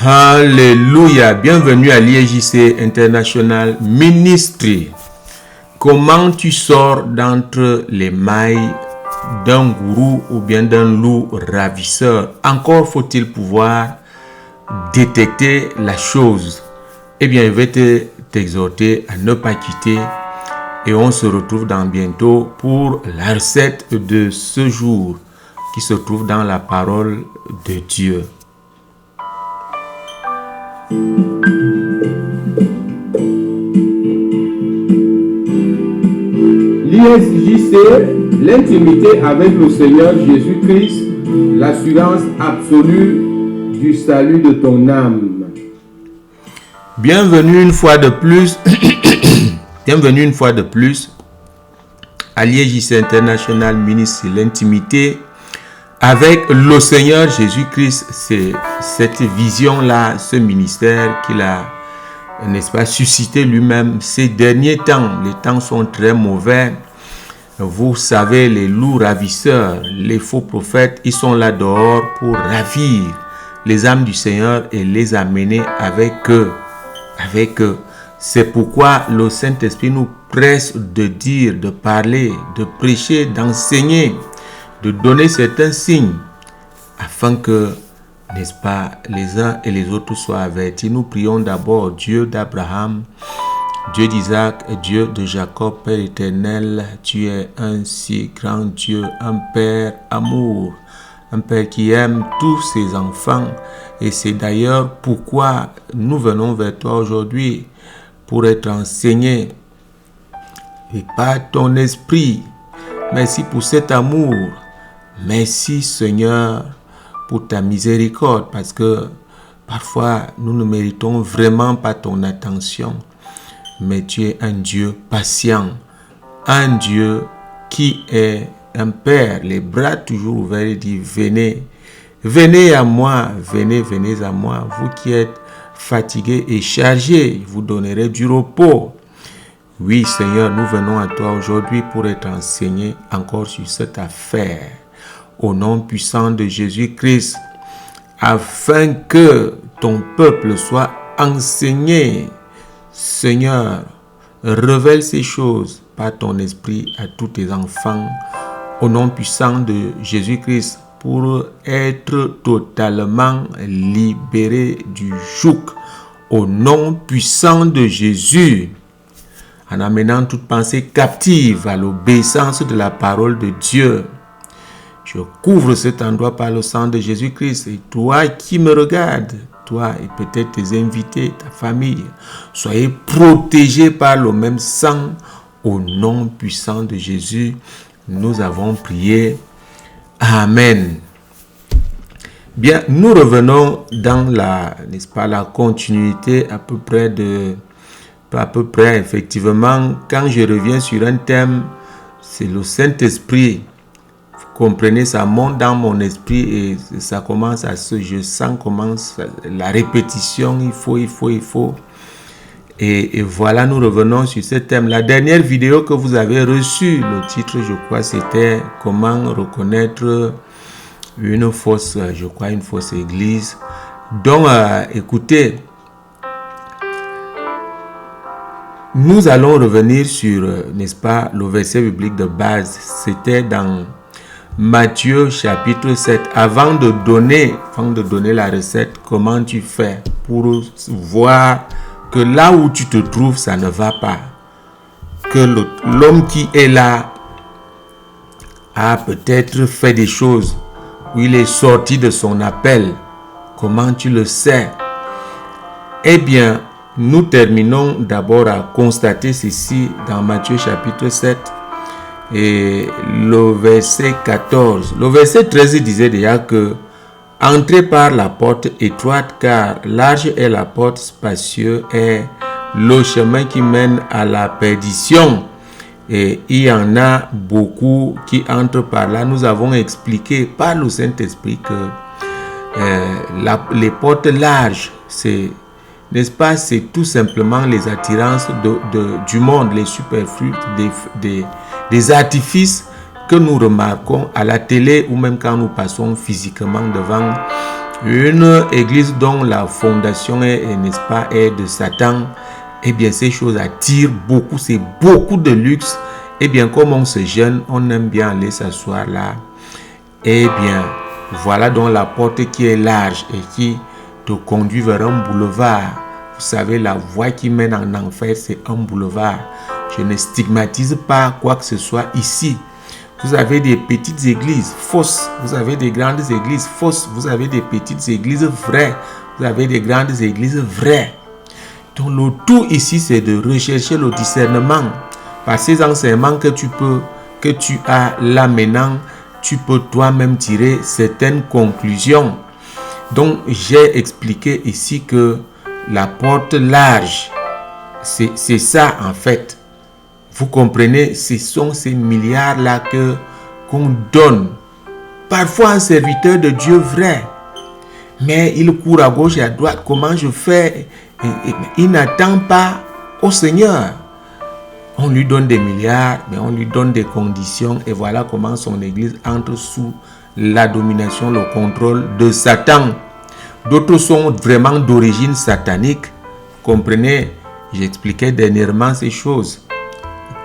Alléluia, bienvenue à l'IEJC International Ministry. Comment tu sors d'entre les mailles d'un gourou ou bien d'un loup ravisseur? Encore faut-il pouvoir détecter la chose. Eh bien, je vais t'exhorter à ne pas quitter et on se retrouve dans bientôt pour la recette de ce jour qui se trouve dans la parole de Dieu. L'ISJC, l'intimité avec le Seigneur Jésus-Christ, l'assurance absolue du salut de ton âme. Bienvenue une fois de plus. Bienvenue une fois de plus à l'IEJC International Ministry, l'intimité avec le Seigneur Jésus-Christ. C'est cette vision-là, ce ministère qu'il a, n'est-ce pas, suscité lui-même ces derniers temps. Les temps sont très mauvais. Vous savez, les loups ravisseurs, les faux prophètes, ils sont là dehors pour ravir les âmes du Seigneur et les amener avec eux. C'est pourquoi le Saint-Esprit nous presse de dire, de parler, de prêcher, d'enseigner, de donner certains signes afin que, n'est-ce pas, les uns et les autres soient avertis. Nous prions d'abord Dieu d'Abraham, Dieu d'Isaac et Dieu de Jacob, Père éternel. Tu es un si grand Dieu, un Père amour, un Père qui aime tous ses enfants. Et c'est d'ailleurs pourquoi nous venons vers toi aujourd'hui pour être enseignés et par ton esprit. Merci pour cet amour. Merci Seigneur pour ta miséricorde, parce que parfois nous ne méritons vraiment pas ton attention, mais tu es un Dieu patient, un Dieu qui est un Père, les bras toujours ouverts, et dit venez, venez à moi, venez à moi, vous qui êtes fatigués et chargés, je vous donnerai du repos. Oui Seigneur, nous venons à toi aujourd'hui pour être enseignés encore sur cette affaire. Au nom puissant de Jésus-Christ, afin que ton peuple soit enseigné. Seigneur, révèle ces choses par ton esprit à tous tes enfants, au nom puissant de Jésus-Christ, pour être totalement libérés du joug, au nom puissant de Jésus, en amenant toute pensée captive à l'obéissance de la parole de Dieu. Je couvre cet endroit par le sang de Jésus-Christ. Et toi qui me regardes, toi et peut-être tes invités, ta famille, soyez protégés par le même sang. Au nom puissant de Jésus, nous avons prié. Amen. Bien, nous revenons dans la, n'est-ce pas, la continuité à peu près effectivement, quand je reviens sur un thème, c'est le Saint-Esprit. Comprenez, ça monte dans mon esprit et ça commence à je sens comment la répétition, il faut. Et voilà, nous revenons sur ce thème. La dernière vidéo que vous avez reçue, le titre, je crois, c'était comment reconnaître une fausse église. Donc, écoutez, nous allons revenir sur, n'est-ce pas, le verset biblique de base. C'était dans Matthieu chapitre 7, avant de donner la recette, comment tu fais pour voir que là où tu te trouves, ça ne va pas. Que l'homme qui est là a peut-être fait des choses où il est sorti de son appel. Comment tu le sais? Eh bien, nous terminons d'abord à constater ceci dans Matthieu chapitre 7. Et le verset 14, le verset 13 disait déjà que entrez par la porte étroite, car large est la porte, spacieux est le chemin qui mène à la perdition. Et il y en a beaucoup qui entrent par là. Nous avons expliqué par le Saint-Esprit que les portes larges, c'est, n'est-ce pas, c'est tout simplement les attirances du monde, les superflus, des artifices que nous remarquons à la télé ou même quand nous passons physiquement devant une église dont la fondation est, n'est-ce pas, est de Satan, eh bien ces choses attirent beaucoup, c'est beaucoup de luxe. Eh bien comme on se gêne, on aime bien aller s'asseoir là. Eh bien voilà donc la porte qui est large et qui te conduit vers un boulevard. Vous savez, la voie qui mène en enfer, c'est un boulevard. Je ne stigmatise pas quoi que ce soit ici. Vous avez des petites églises fausses, vous avez des grandes églises fausses, vous avez des petites églises vraies, vous avez des grandes églises vraies. Donc le tout ici, c'est de rechercher le discernement. Par ces enseignements que tu as là maintenant, tu peux toi-même tirer certaines conclusions. Donc j'ai expliqué ici que la porte large, c'est ça en fait. Vous comprenez, ce sont ces milliards-là qu'on donne. Parfois un serviteur de Dieu vrai, mais il court à gauche et à droite. Comment je fais? Il n'attend pas au Seigneur. On lui donne des milliards, mais on lui donne des conditions. Et voilà comment son église entre sous la domination, le contrôle de Satan. D'autres sont vraiment d'origine satanique. Comprenez, j'expliquais dernièrement ces choses.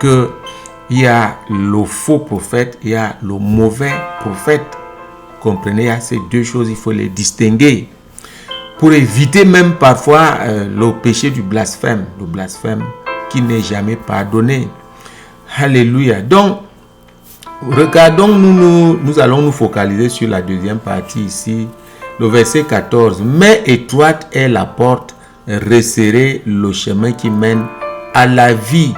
Que il y a le faux prophète, il y a le mauvais prophète. Comprenez, il y a ces deux choses, il faut les distinguer. Pour éviter même parfois le péché du blasphème. Le blasphème qui n'est jamais pardonné. Alléluia. Donc, regardons, nous allons nous focaliser sur la deuxième partie ici. Le verset 14. Mais étroite est la porte, resserré le chemin qui mène à la vie.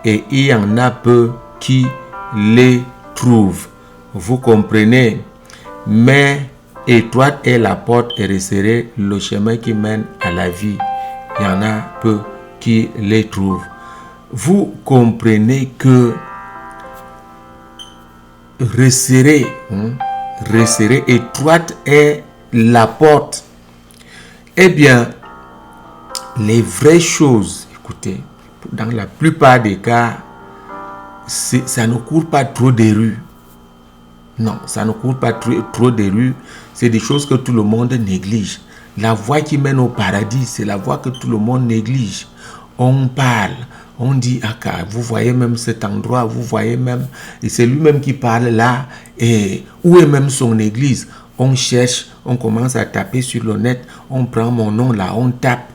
Et il y en a peu qui les trouvent. Vous comprenez? Mais étroite est la porte et resserré le chemin qui mène à la vie. Il y en a peu qui les trouvent. Vous comprenez que resserré, étroite est la porte. Eh bien, les vraies choses, écoutez, dans la plupart des cas, ça ne court pas trop des rues. Non, ça ne court pas trop des rues. C'est des choses que tout le monde néglige. La voie qui mène au paradis, c'est la voie que tout le monde néglige. On parle, on dit, ah, vous voyez même cet endroit, vous voyez même, et c'est lui-même qui parle là, et où est même son église? On cherche, on commence à taper sur le net, on prend mon nom là, on tape,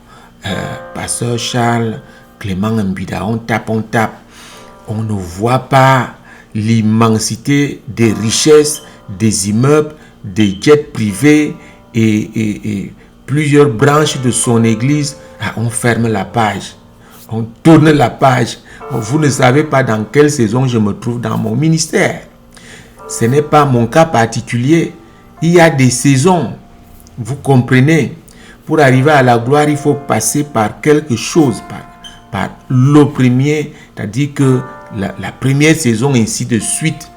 Pasteur Charles Clément Mbida, on tape. On ne voit pas l'immensité des richesses, des immeubles, des jets privés et plusieurs branches de son église. Ah, on ferme la page, on tourne la page. Vous ne savez pas dans quelle saison je me trouve dans mon ministère. Ce n'est pas mon cas particulier. Il y a des saisons, vous comprenez. Pour arriver à la gloire, il faut passer par quelque chose, par le premier, c'est-à-dire que la première saison, ainsi de suite.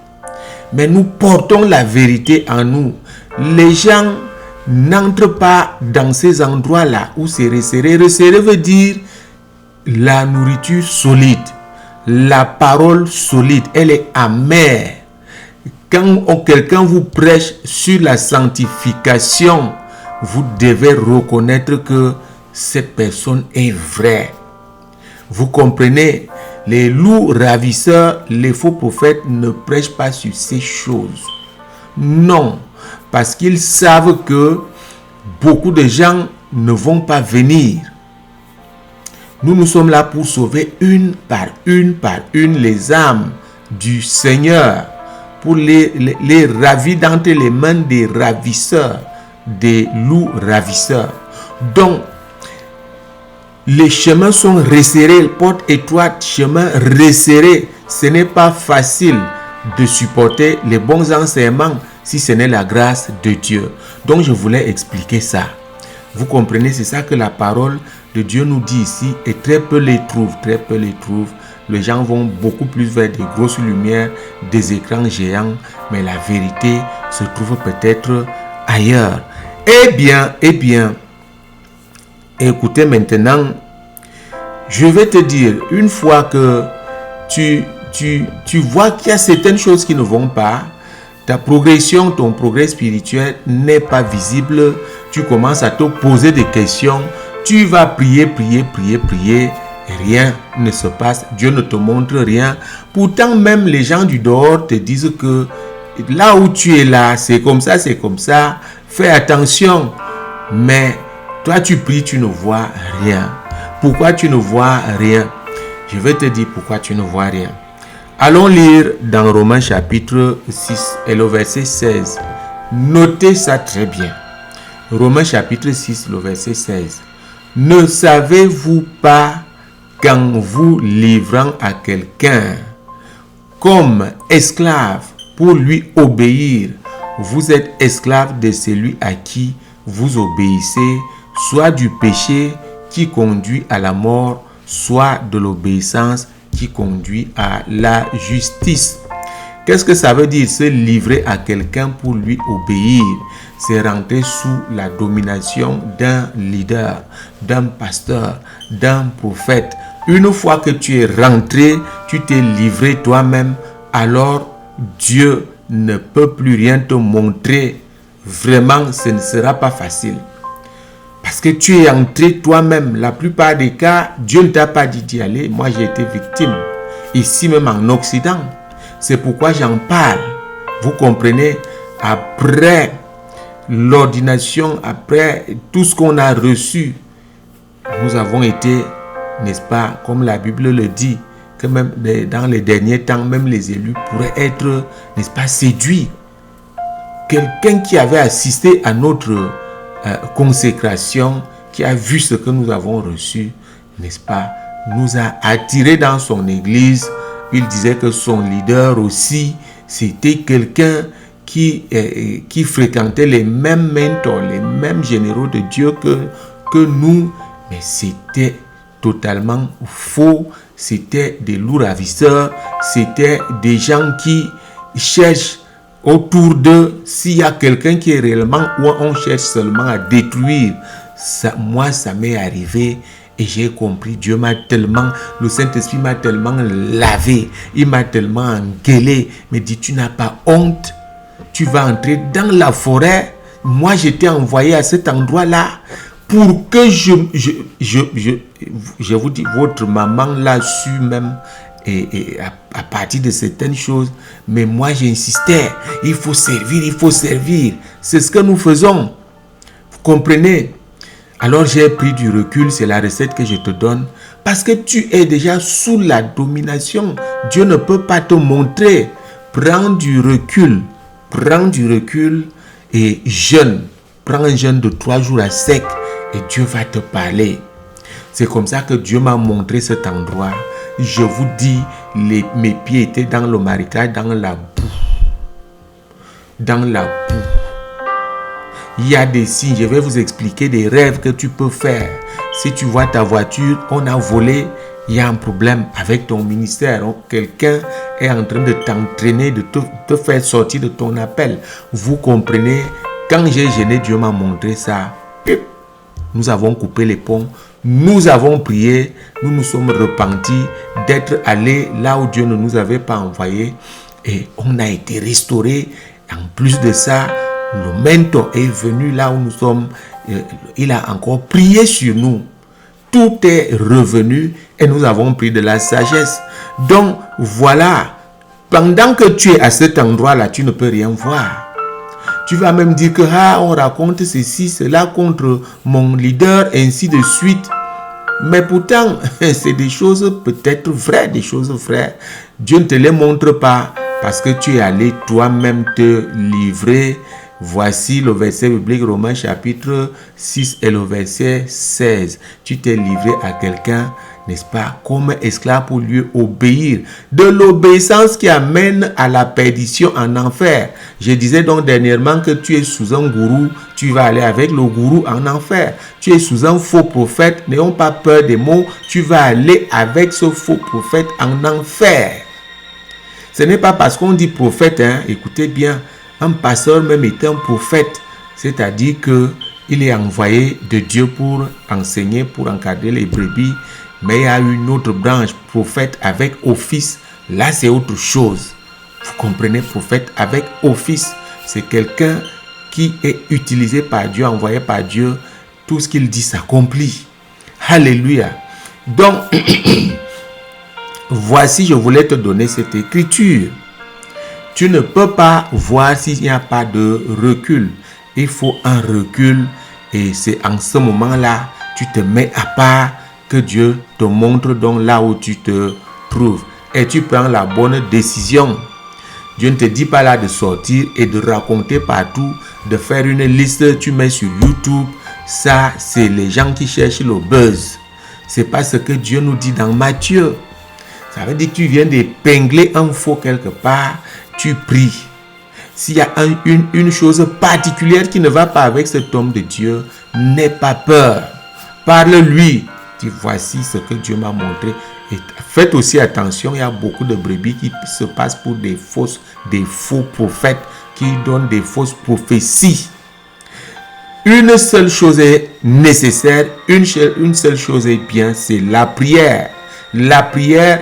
Mais nous portons la vérité en nous. Les gens n'entrent pas dans ces endroits-là où c'est resserré. Resserré veut dire la nourriture solide, la parole solide, elle est amère. Quand quelqu'un vous prêche sur la sanctification, vous devez reconnaître que cette personne est vraie. Vous comprenez? Les loups ravisseurs, les faux prophètes ne prêchent pas sur ces choses. Non, parce qu'ils savent que beaucoup de gens ne vont pas venir. Nous sommes là pour sauver une par une les âmes du Seigneur, pour les ravir d'entre les mains des ravisseurs, des loups ravisseurs. Donc, les chemins sont resserrés, porte étroite, chemin resserré. Ce n'est pas facile de supporter les bons enseignements si ce n'est la grâce de Dieu. Donc, je voulais expliquer ça. Vous comprenez, c'est ça que la parole de Dieu nous dit ici, et très peu les trouvent. Les gens vont beaucoup plus vers des grosses lumières, des écrans géants, mais la vérité se trouve peut-être ailleurs. Eh bien, écoutez maintenant, je vais te dire, une fois que tu tu vois qu'il y a certaines choses qui ne vont pas, ta progression, ton progrès spirituel n'est pas visible, tu commences à te poser des questions, tu vas prier, et rien ne se passe, Dieu ne te montre rien. Pourtant, même les gens du dehors te disent que là où tu es là, c'est comme ça, fais attention. Mais toi, tu pries, tu ne vois rien. Pourquoi tu ne vois rien? Je vais te dire pourquoi tu ne vois rien. Allons lire dans Romains chapitre 6 et le verset 16. Notez ça très bien. Romains chapitre 6, le verset 16. Ne savez-vous pas qu'en vous livrant à quelqu'un comme esclave pour lui obéir, vous êtes esclave de celui à qui vous obéissez, soit du péché qui conduit à la mort, soit de l'obéissance qui conduit à la justice. Qu'est-ce que ça veut dire, se livrer à quelqu'un pour lui obéir? C'est rentrer sous la domination d'un leader, d'un pasteur, d'un prophète. Une fois que tu es rentré, tu t'es livré toi-même, alors Dieu ne peut plus rien te montrer. Vraiment, ce ne sera pas facile. Parce que tu es entré toi-même. La plupart des cas, Dieu ne t'a pas dit d'y aller. Moi, j'ai été victime. Ici même en Occident. C'est pourquoi j'en parle. Vous comprenez? Après l'ordination, après tout ce qu'on a reçu, nous avons été, n'est-ce pas, comme la Bible le dit, que même dans les derniers temps, même les élus pourraient être, n'est-ce pas, séduits. Quelqu'un qui avait assisté à notre consécration, qui a vu ce que nous avons reçu, n'est-ce pas, nous a attirés dans son église. Il disait que son leader aussi, c'était quelqu'un qui fréquentait les mêmes mentors, les mêmes généraux de Dieu que nous. Mais c'était totalement faux. C'était des loups ravisseurs. C'était des gens qui cherchent autour d'eux, s'il y a quelqu'un qui est réellement, ou on cherche seulement à détruire. Ça, moi, ça m'est arrivé. Et j'ai compris, Dieu m'a tellement, le Saint-Esprit m'a tellement lavé, il m'a tellement engueulé, me dit, tu n'as pas honte, tu vas entrer dans la forêt. Moi, j'étais envoyé à cet endroit-là pour que je vous dis, votre maman l'a su même, et à partir de certaines choses, mais moi, j'insistais, il faut servir, c'est ce que nous faisons, vous comprenez? Alors j'ai pris du recul, c'est la recette que je te donne. Parce que tu es déjà sous la domination. Dieu ne peut pas te montrer. Prends du recul et jeûne. Prends un jeûne de 3 jours à sec et Dieu va te parler. C'est comme ça que Dieu m'a montré cet endroit. Je vous dis, mes pieds étaient dans le marécage, dans la boue. Dans la boue. Il y a des signes, je vais vous expliquer des rêves que tu peux faire. Si tu vois ta voiture, on a volé, il y a un problème avec ton ministère. Quelqu'un est en train de t'entraîner, de te faire sortir de ton appel. Vous comprenez? Quand j'ai jeûné, Dieu m'a montré ça. Nous avons coupé les ponts, nous avons prié, nous nous sommes repentis d'être allés là où Dieu ne nous avait pas envoyés. Et on a été restaurés. En plus de ça, le mentor est venu là où nous sommes. Il a encore prié sur nous. Tout est revenu et nous avons pris de la sagesse. Donc voilà, pendant que tu es à cet endroit-là, tu ne peux rien voir. Tu vas même dire que on raconte ceci, cela contre mon leader, ainsi de suite. Mais pourtant, c'est des choses peut-être vraies, des choses vraies. Dieu ne te les montre pas parce que tu es allé toi-même te livrer. Voici le verset biblique, Romains chapitre 6 et le verset 16. Tu t'es livré à quelqu'un, n'est-ce pas, comme esclave pour lui obéir. De l'obéissance qui amène à la perdition en enfer. Je disais donc dernièrement que tu es sous un gourou, tu vas aller avec le gourou en enfer. Tu es sous un faux prophète, n'ayons pas peur des mots, tu vas aller avec ce faux prophète en enfer. Ce n'est pas parce qu'on dit prophète, écoutez bien, un pasteur même est un prophète, c'est-à-dire qu'il est envoyé de Dieu pour enseigner, pour encadrer les brebis, mais il y a une autre branche, prophète avec office Là, c'est autre chose. Vous comprenez, prophète avec office. C'est quelqu'un qui est utilisé par Dieu, envoyé par Dieu. Tout ce qu'il dit s'accomplit. Alléluia. Donc, voici, je voulais te donner cette écriture. Tu ne peux pas voir s'il n'y a pas de recul. Il faut un recul. Et c'est en ce moment-là, tu te mets à part que Dieu te montre donc là où tu te trouves. Et tu prends la bonne décision. Dieu ne te dit pas là de sortir et de raconter partout, de faire une liste, tu mets sur YouTube. Ça, c'est les gens qui cherchent le buzz. C'est pas ce que Dieu nous dit dans Matthieu. Ça veut dire que tu viens d'épingler un faux quelque part, tu pries. S'il y a une chose particulière qui ne va pas avec cet homme de Dieu, n'aie pas peur. Parle-lui. Dis, voici ce que Dieu m'a montré. Et faites aussi attention, il y a beaucoup de brebis qui se passent pour des faux prophètes qui donnent des fausses prophéties. Une seule chose est nécessaire, une seule chose est bien, c'est la prière. La prière.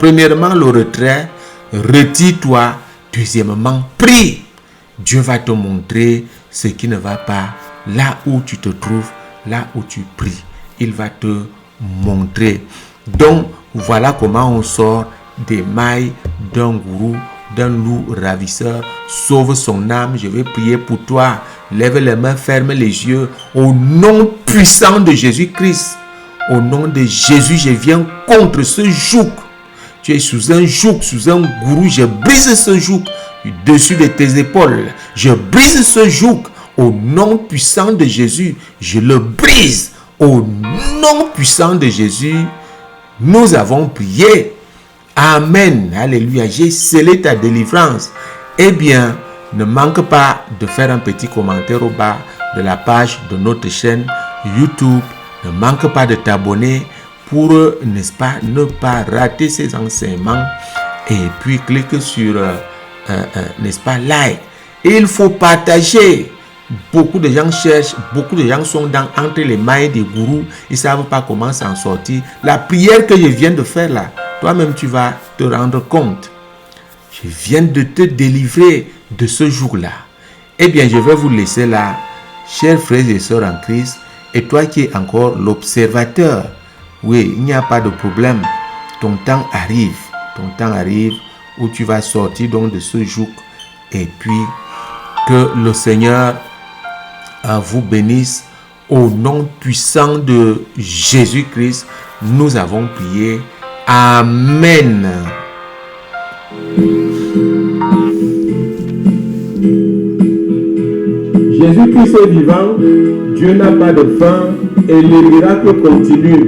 Premièrement, le retrait, retire-toi. Deuxièmement, prie. Dieu va te montrer ce qui ne va pas là où tu te trouves, là où tu pries. Il va te montrer. Donc, voilà comment on sort des mailles d'un gourou, d'un loup ravisseur. Sauve son âme. Je vais prier pour toi. Lève les mains, ferme les yeux. Au nom puissant de Jésus-Christ. Au nom de Jésus, je viens contre ce joug. Tu es sous un joug, sous un gourou. Je brise ce joug dessus de tes épaules. Je brise ce joug. Au nom puissant de Jésus, je le brise. Au nom puissant de Jésus, nous avons prié. Amen. Alléluia. J'ai scellé ta délivrance. Eh bien, ne manque pas de faire un petit commentaire au bas de la page de notre chaîne YouTube. Ne manque pas de t'abonner pour, n'est-ce pas, ne pas rater ces enseignements. Et puis, clique sur, n'est-ce pas, like. Et il faut partager. Beaucoup de gens cherchent, beaucoup de gens sont entre les mailles des gourous. Ils ne savent pas comment s'en sortir. La prière que je viens de faire là, toi-même tu vas te rendre compte. Je viens de te délivrer de ce jour-là. Eh bien, je vais vous laisser là, chers frères et sœurs en Christ. Et toi qui es encore l'observateur, oui, il n'y a pas de problème. Ton temps arrive. Ton temps arrive où tu vas sortir donc de ce joug. Et puis, que le Seigneur vous bénisse. Au nom puissant de Jésus-Christ, nous avons prié. Amen. Jésus-Christ est vivant, Dieu n'a pas de fin et les miracles continuent.